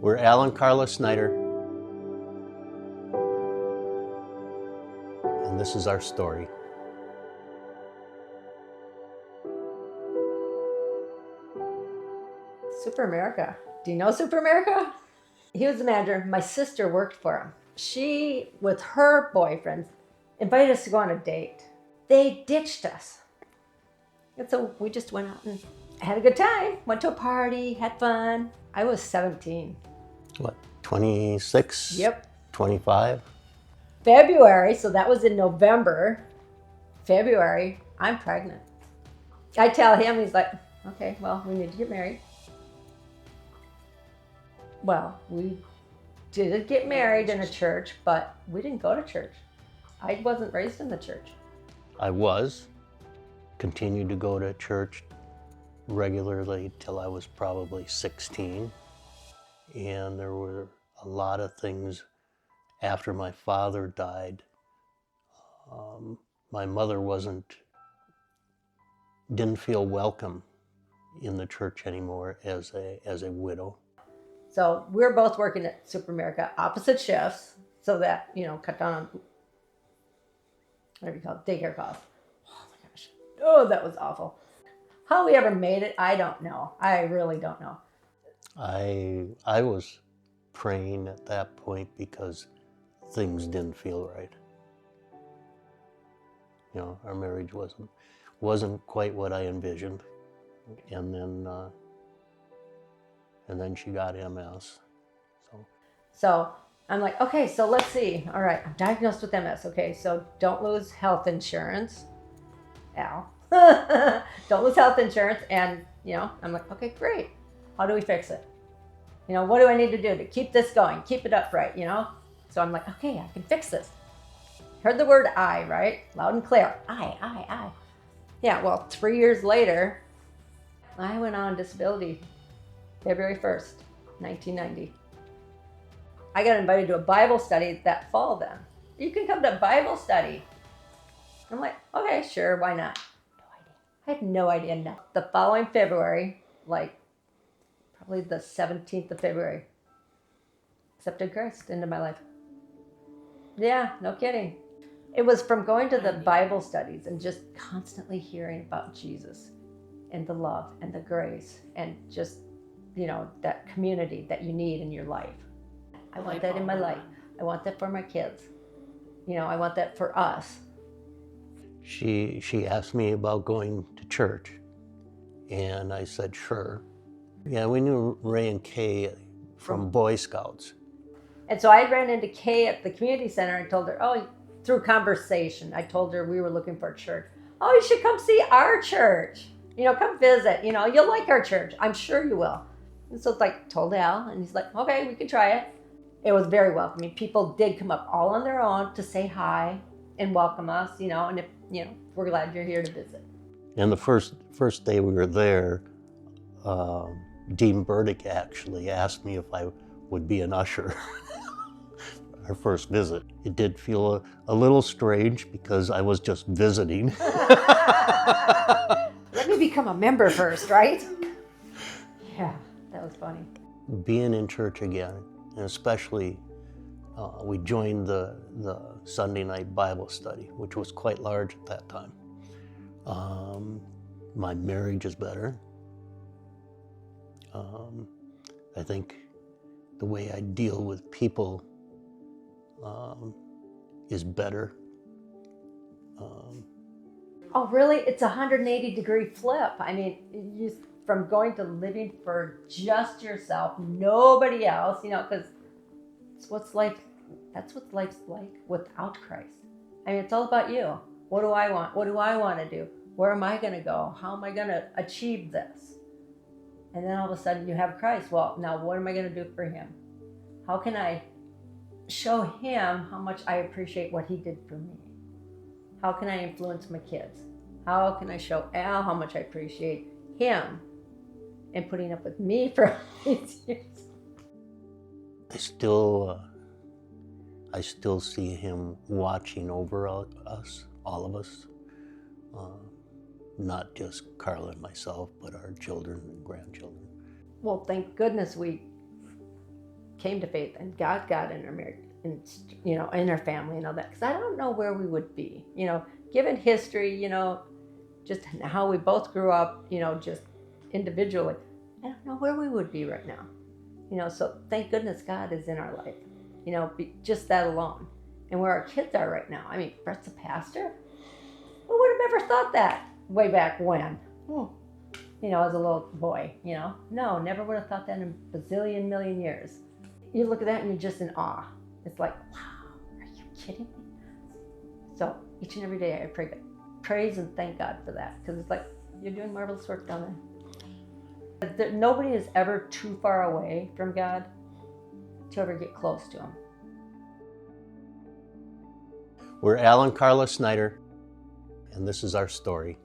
We're Al and Karla Snider, and this is our story. Super America. Do you know Super America? He was the manager. My sister worked for him. She, with her boyfriend, invited us to go on a date. They ditched us. And so we just went out and had a good time. Went to a party, had fun. I was 17. What, 26? Yep. 25? February, so that was in November. February, I'm pregnant. I tell him, he's like, okay, well, we need to get married. Well, we did get married in a church, but we didn't go to church. I wasn't raised in the church. I continued to go to church regularly till I was probably 16. And there were a lot of things after my father died. My mother didn't feel welcome in the church anymore as a widow. So we're both working at Super America, opposite shifts, so that, cut down on, whatever you call it, daycare costs. Oh my gosh. Oh, that was awful. How we ever made it, I don't know. I really don't know. I was praying at that point because things didn't feel right. Our marriage wasn't quite what I envisioned. And then she got MS. So I'm like, okay, so let's see. All right, I'm diagnosed with MS. Okay, so don't lose health insurance. Al. Don't lose health insurance. And, I'm like, okay, great. How do we fix it? What do I need to do to keep this going? Keep it upright, So I'm like, okay, I can fix this. Heard the word I, right? Loud and clear. I. Yeah, well, 3 years later, I went on disability. February 1st, 1990. I got invited to a Bible study that fall then. You can come to Bible study. I'm like, okay, sure, why not? No idea. I had no idea. No. The following February, probably the 17th of February, accepted Christ into my life. Yeah, no kidding. It was from going to the Bible studies and just constantly hearing about Jesus and the love and the grace and just that community that you need in your life. I want that in my life. I want that for my kids. I want that for us. She asked me about going to church, and I said, sure. Yeah, we knew Ray and Kay from Boy Scouts. And so I ran into Kay at the community center and told her, through conversation, I told her we were looking for a church. Oh, you should come see our church. Come visit. You'll like our church. I'm sure you will. And so told Al, and he's like, okay, we can try it. It was very welcoming. People did come up all on their own to say hi and welcome us, and if, we're glad you're here to visit. And the first day we were there, Dean Burdick actually asked me if I would be an usher. Our first visit. It did feel a little strange because I was just visiting. Let me become a member first, right? Yeah. That was funny. Being in church again, and especially we joined the Sunday night Bible study, which was quite large at that time. My marriage is better. I think the way I deal with people is better. Oh, really? It's a 180-degree flip. I mean, from going to living for just yourself, nobody else, because that's what life's like without Christ. I mean, it's all about you. What do I want? What do I want to do? Where am I going to go? How am I going to achieve this? And then all of a sudden you have Christ. Well, now what am I going to do for him? How can I show him how much I appreciate what he did for me? How can I influence my kids? How can I show Al how much I appreciate him and putting up with me for all these years? I still see him watching over us, all of us. Not just Karla and myself, but our children and grandchildren. Well, thank goodness came to faith and God got in our marriage, and in our family and all that. Because I don't know where we would be, given history, just how we both grew up, just individually. I don't know where we would be right now, so thank goodness God is in our life, just that alone. And where our kids are right now. I mean, Brett's a pastor. Who would have ever thought that way back when? As a little boy, No, never would have thought that in a bazillion million years. You look at that and you're just in awe. It's like, wow, are you kidding me? So each and every day I praise and thank God for that. Because it's like, you're doing marvelous work down there. Nobody is ever too far away from God to ever get close to Him. We're Al and Karla Snider, and this is our story.